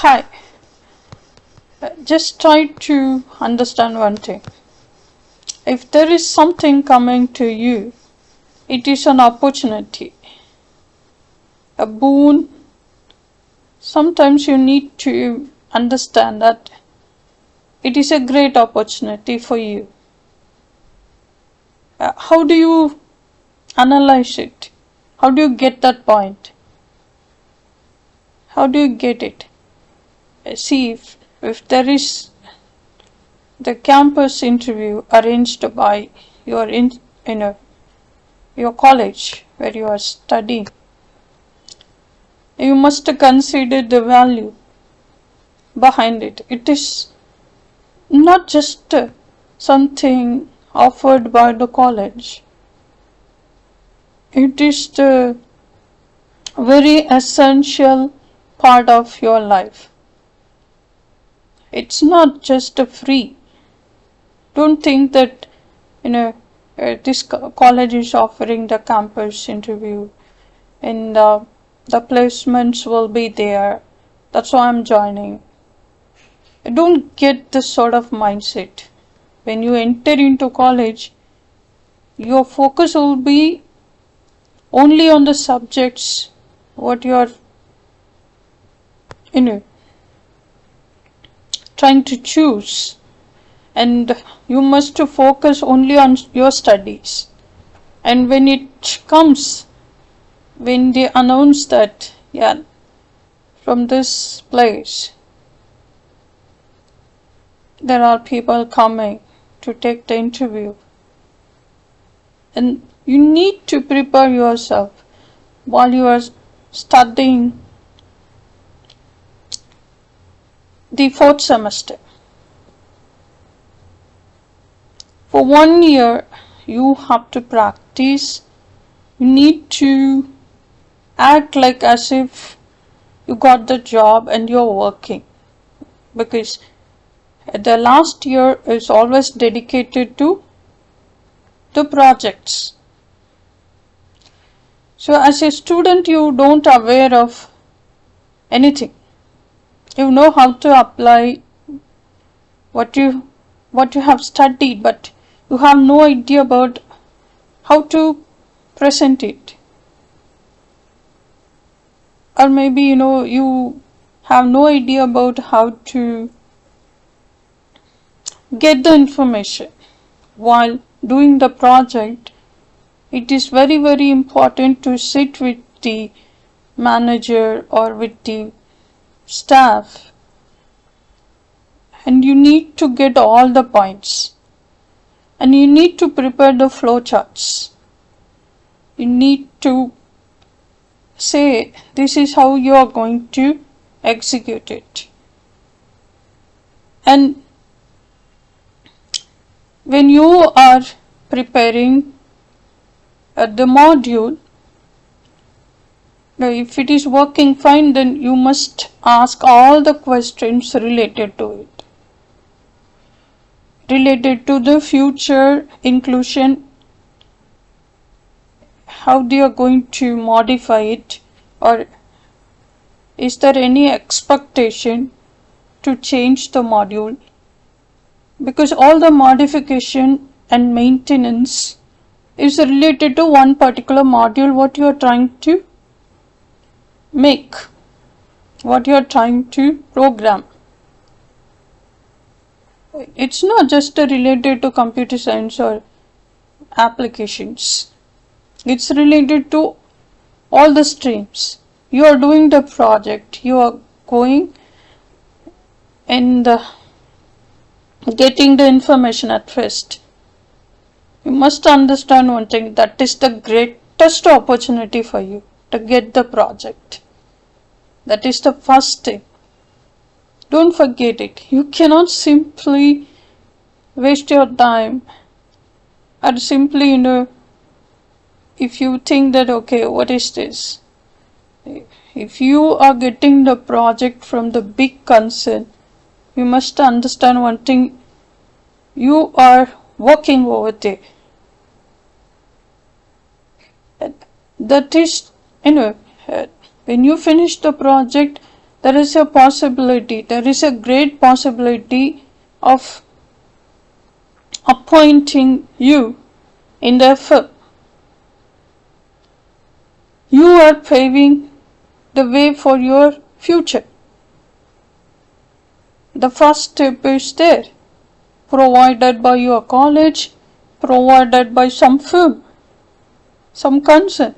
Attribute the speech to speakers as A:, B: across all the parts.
A: Hi, just try to understand one thing. If there is something coming to you, it is an opportunity, a boon. Sometimes you need to understand that it is a great opportunity for you. How do you analyze it? How do you get that point? How do you get it? See, if there is the campus interview arranged by your your college where you are studying, you must consider the value behind it. It is not just something offered by the college. It is the very essential part of your life. It's not just free. Don't think that this college is offering the campus interview and the placements will be there. That's why I'm joining. Don't get this sort of mindset. When you enter into college, your focus will be only on the subjects what you are trying to choose, and you must focus only on your studies. And when it comes, when they announce that from this place there are people coming to take the interview, and you need to prepare yourself while you are studying the 4th semester. For 1 year you have to practice. You need to act like as if you got the job and you're working, because the last year is always dedicated to the projects. So as a student, you don't aware of anything. You know how to apply what you have studied, but you have no idea about how to present it. Or maybe you have no idea about how to get the information. While doing the project, it is very, very important to sit with the manager or with the staff, and you need to get all the points, and you need to prepare the flowcharts. You need to say this is how you are going to execute it. And when you are preparing the module, if it is working fine, then you must ask all the questions related to it, related to the future inclusion, how they are going to modify it, or is there any expectation to change the module, because all the modification and maintenance is related to one particular module what you are trying to make, what you are trying to program. It's not just related to computer science or applications. It's related to all the streams. You are doing the project, you are going and getting the information at first. You must understand one thing, that is the greatest opportunity for you to get the project. That is the first thing. Don't forget it. You cannot simply waste your time or simply, if you think that, okay, what is this? If you are getting the project from the big concern, you must understand one thing, you are working over there. That is, when you finish the project, there is a possibility, there is a great possibility of appointing you in the firm. You are paving the way for your future. The first step is there, provided by your college, provided by some firm, some concern.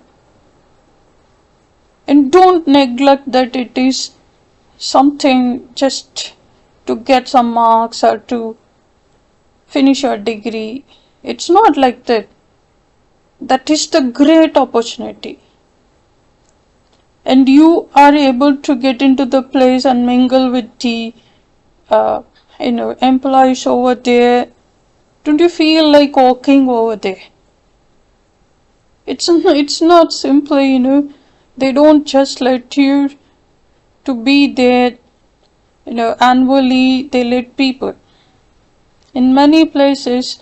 A: And don't neglect that it is something just to get some marks or to finish your degree. It's not like that. That is the great opportunity. And you are able to get into the place and mingle with the employees over there. Don't you feel like walking over there? It's not simply, they don't just let you to be there, annually they let people. In many places,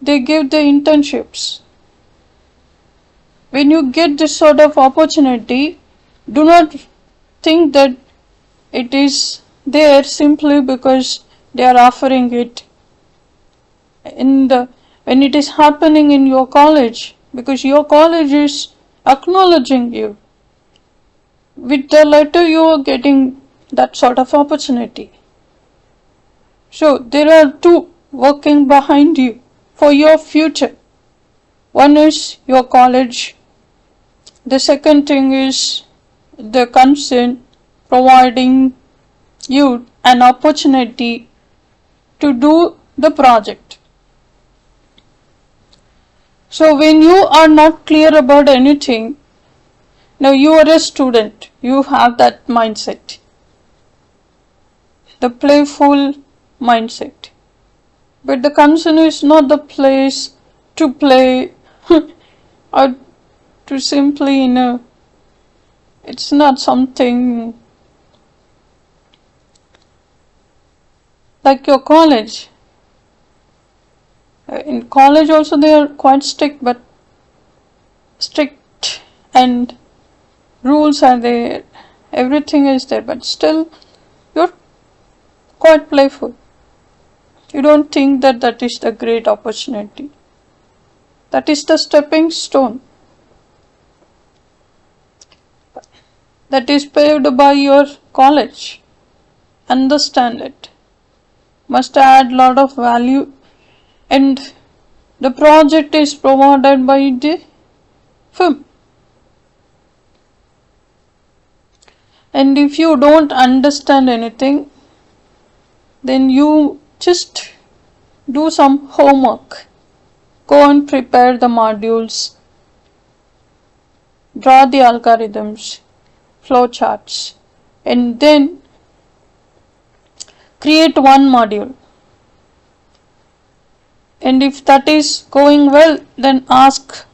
A: they give the internships. When you get this sort of opportunity, do not think that it is there simply because they are offering it when it is happening in your college, because your college is acknowledging you. With the letter you are getting that sort of opportunity. So there are two working behind you for your future. One is your college. The second thing is the concern providing you an opportunity to do the project. So when you are not clear about anything, now you are a student, you have that mindset, the playful mindset. But the concern is not the place to play or to simply, it's not something like your college. In college also they are quite strict, and rules are there, everything is there, but still you're quite playful. You don't think that that is the great opportunity. That is the stepping stone that is paved by your college. Understand it. Must add lot of value, and the project is provided by the firm. And if you don't understand anything, then you just do some homework. Go and prepare the modules, draw the algorithms, flowcharts, and then create one module. And if that is going well, then ask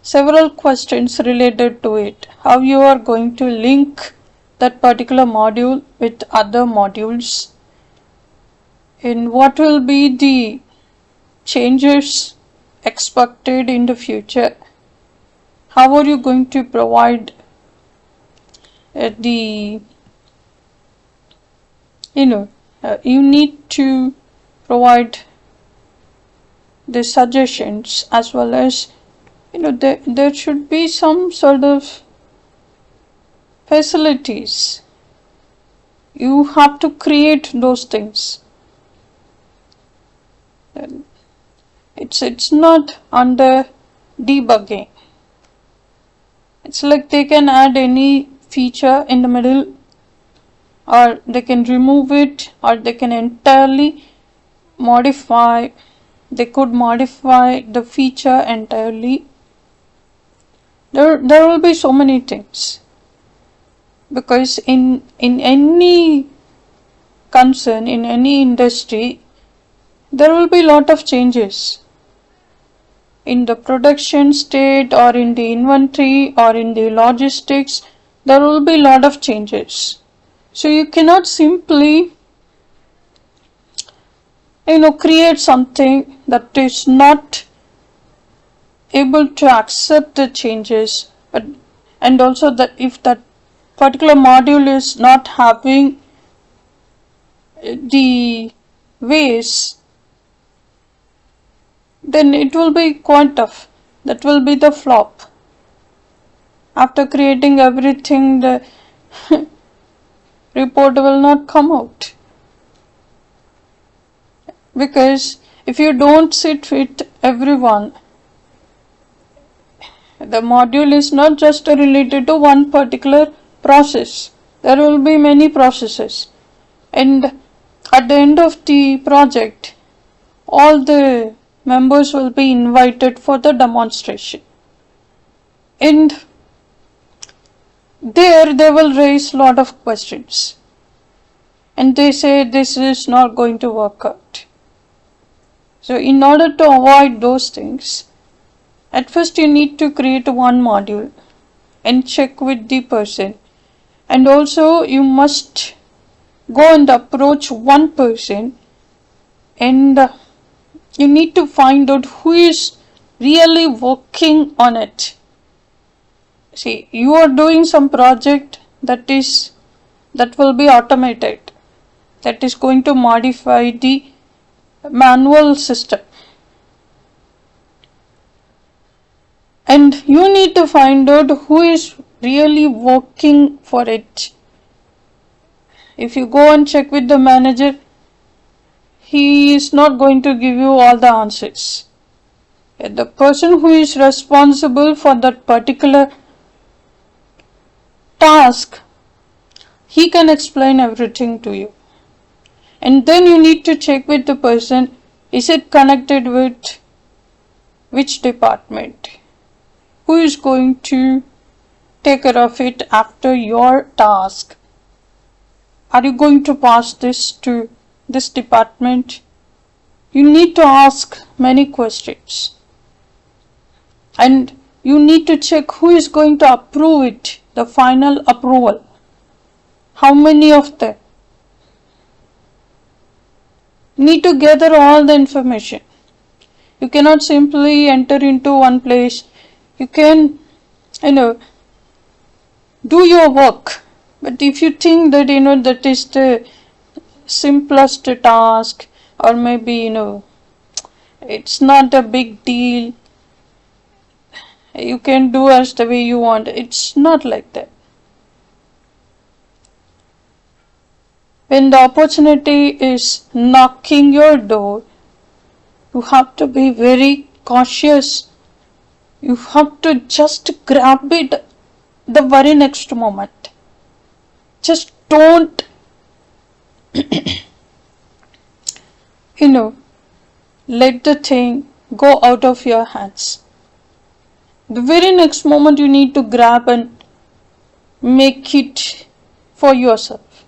A: several questions related to it. How you are going to link that particular module with other modules, and what will be the changes expected in the future. How are you going to provide you need to provide the suggestions, as well as there should be some sort of facilities. You have to create those things. It's not under debugging. It's like they can add any feature in the middle, or they can remove it, or they can entirely modify. They could modify the feature entirely. There will be so many things, because in any concern, in any industry, there will be lot of changes in the production state, or in the inventory, or in the logistics. There will be lot of changes. So you cannot simply create something that is not able to accept the changes, and also that if that particular module is not having the ways, then it will be quite tough. That will be the flop. After creating everything, the report will not come out. Because if you don't sit with everyone, the module is not just related to one particular process. There will be many processes. And at the end of the project, all the members will be invited for the demonstration. And there they will raise a lot of questions. And they say this is not going to work out. So in order to avoid those things, at first you need to create one module and check with the person. And also you must go and approach one person, and you need to find out who is really working on it. See, you are doing some project that will be automated, that is going to modify the manual system, and you need to find out who is really working for it. If you go and check with the manager, he is not going to give you all the answers. The person who is responsible for that particular task, he can explain everything to you. And then you need to check with the person, is it connected with which department? Who is going to take care of it after your task? Are you going to pass this to this department? You need to ask many questions. And you need to check who is going to approve it, the final approval. How many of them? You need to gather all the information. You cannot simply enter into one place. You can, do your work. But if you think that, that is the simplest task, or maybe, it's not a big deal, you can do as the way you want. It's not like that. When the opportunity is knocking your door, you have to be very cautious. You have to just grab it the very next moment. Just don't, let the thing go out of your hands. The very next moment you need to grab and make it for yourself.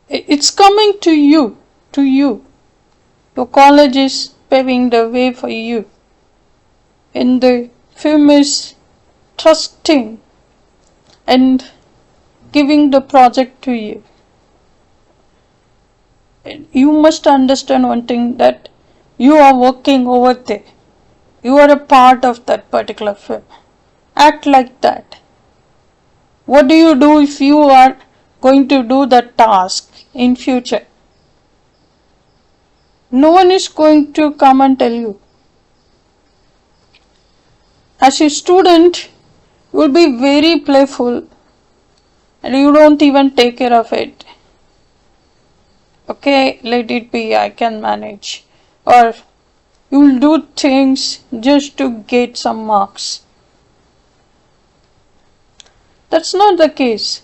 A: It's coming to you. Your college is paving the way for you. And the firm is trusting and giving the project to you. You must understand one thing, that you are working over there. You are a part of that particular firm. Act like that. What do you do if you are going to do that task in future? No one is going to come and tell you. As a student, you will be very playful and you don't even take care of it. Okay, let it be, I can manage. Or you will do things just to get some marks. That's not the case.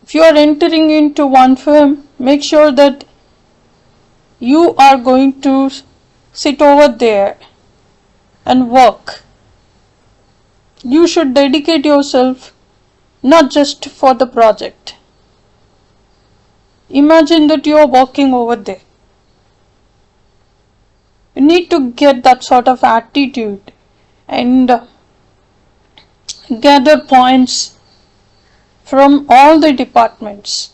A: If you are entering into one firm, make sure that you are going to sit over there and work. You should dedicate yourself not just for the project. Imagine that you are working over there. You need to get that sort of attitude and gather points from all the departments.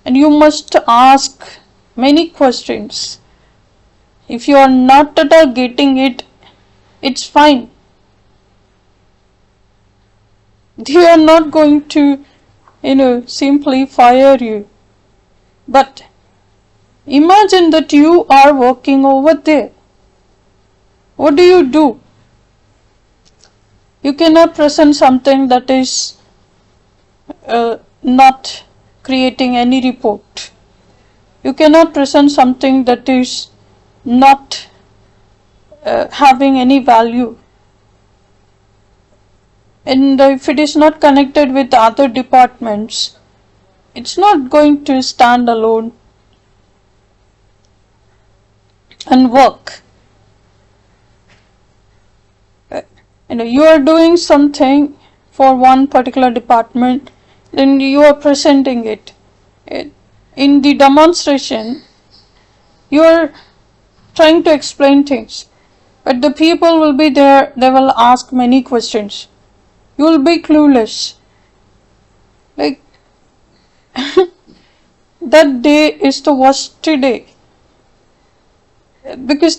A: And you must ask many questions. If you are not at all getting it, it's fine. They are not going to, simply fire you. But imagine that you are working over there. What do? You cannot present something that is not creating any report. You cannot present something that is not having any value. And if it is not connected with other departments, it's not going to stand alone and work. You are doing something for one particular department, then you are presenting it. In the demonstration, you are trying to explain things, but the people will be there, they will ask many questions. You will be clueless. Like, that day is the worst day. Because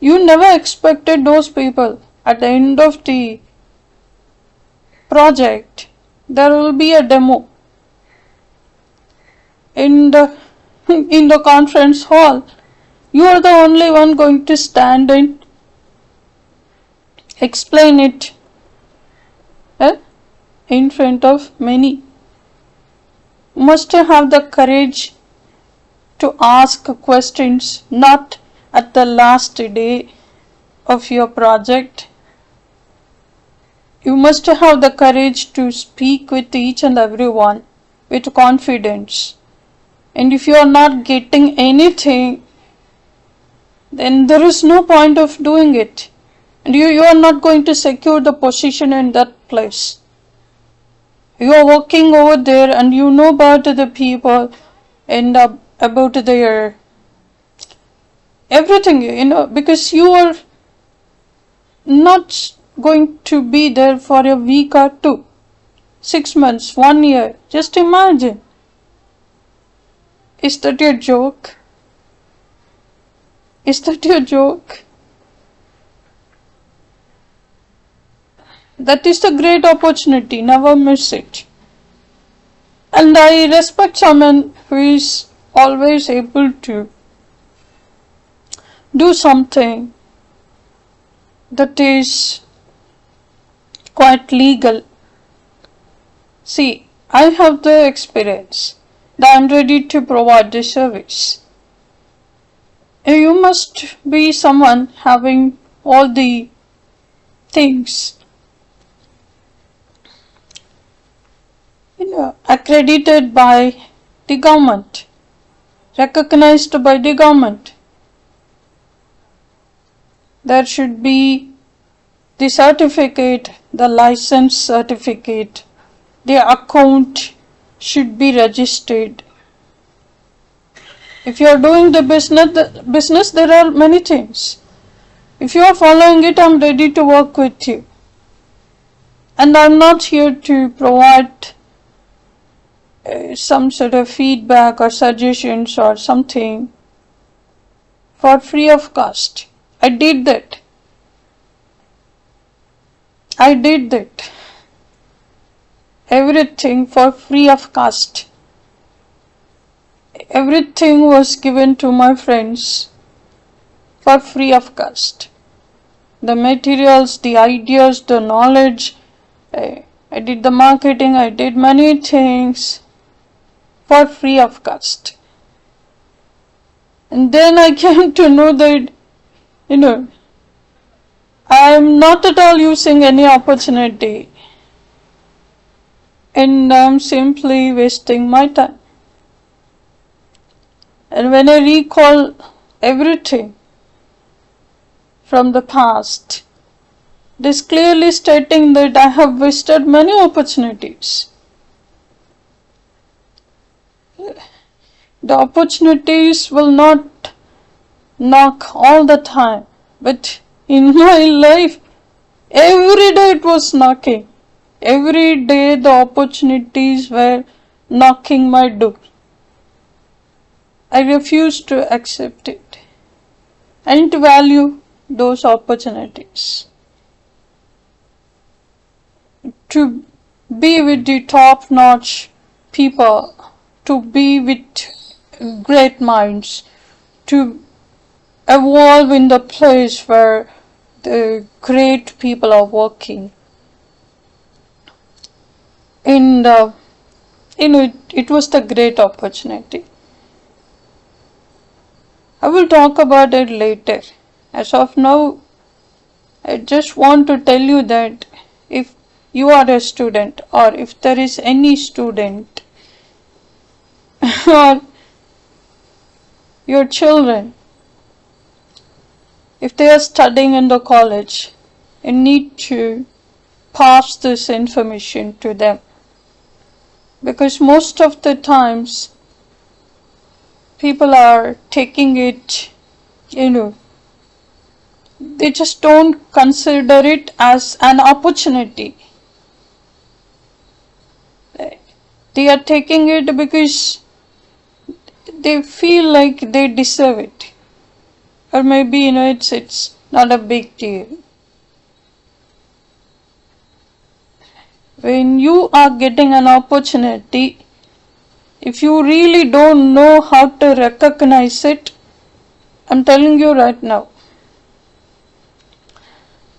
A: you never expected those people. At the end of the project, there will be a demo in the conference hall. You are the only one going to stand and explain it in front of many. You must have the courage to ask questions, not at the last day of your project. You must have the courage to speak with each and everyone with confidence. And if you are not getting anything, then there is no point of doing it. And you are not going to secure the position in that place. You are working over there and you know about the people and about their everything, because you are not going to be there for a week or two, 6 months, 1 year. Just imagine. Is that your joke? Is that your joke? That is the great opportunity. Never miss it. And I respect someone who is always able to do something that is quite legal. See, I have the experience that I am ready to provide the service. You must be someone having all the things accredited by the government, recognized by the government. There should be the certificate, the license certificate, the account should be registered. If you are doing the business, there are many things. If you are following it, I am ready to work with you. And I am not here to provide some sort of feedback or suggestions or something for free of cost. I did that. Everything for free of cost. Everything was given to my friends for free of cost. The materials, the ideas, the knowledge, I did the marketing, I did many things for free of cost. And then I came to know that, I am not at all using any opportunity and I am simply wasting my time. And when I recall everything from the past, it is clearly stating that I have wasted many opportunities. The opportunities will not knock all the time, but in my life, every day it was knocking. Every day the opportunities were knocking my door. I refused to accept it and to value those opportunities. To be with the top-notch people, to be with great minds, to evolve in the place where the great people are working. And it was the great opportunity. I will talk about it later. As of now, I just want to tell you that if you are a student, or if there is any student or your children, if they are studying in the college, you need to pass this information to them, because most of the times people are taking it, they just don't consider it as an opportunity. They are taking it because they feel like they deserve it, or maybe it's not a big deal. When you are getting an opportunity, if you really don't know how to recognize it, I'm telling you right now,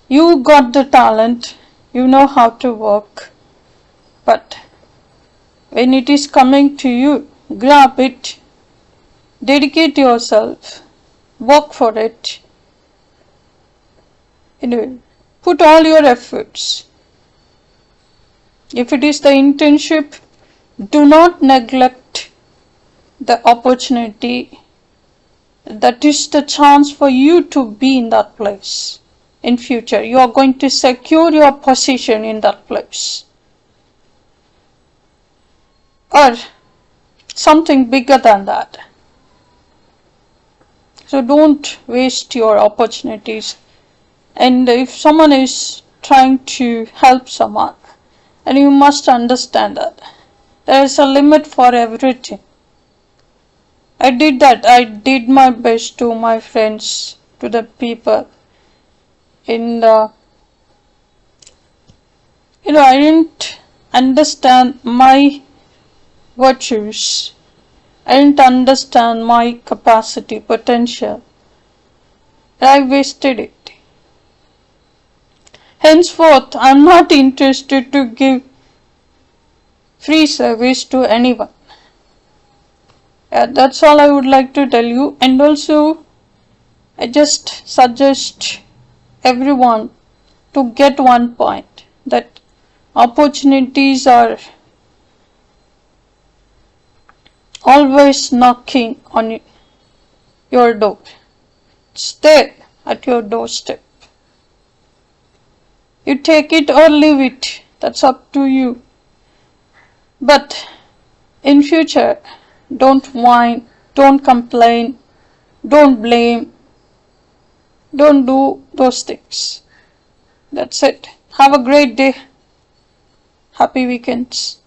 A: you got the talent, you know how to work, but when it is coming to you, grab it, dedicate yourself, work for it, put all your efforts. If it is the internship, do not neglect the opportunity. That is the chance for you to be in that place. In future, you are going to secure your position in that place, or something bigger than that. So don't waste your opportunities. And if someone is trying to help someone, and you must understand that there is a limit for everything. I did that. I did my best to my friends, to the people. And I didn't understand my virtues. I didn't understand my capacity, potential. I wasted it. Henceforth, I am not interested to give free service to anyone. That's all I would like to tell you. And also, I just suggest everyone to get one point, that opportunities are always knocking on your door. It's there at your doorstep. You take it or leave it, that's up to you. But in future, don't whine, don't complain, don't blame, don't do those things. That's it. Have a great day. Happy weekends.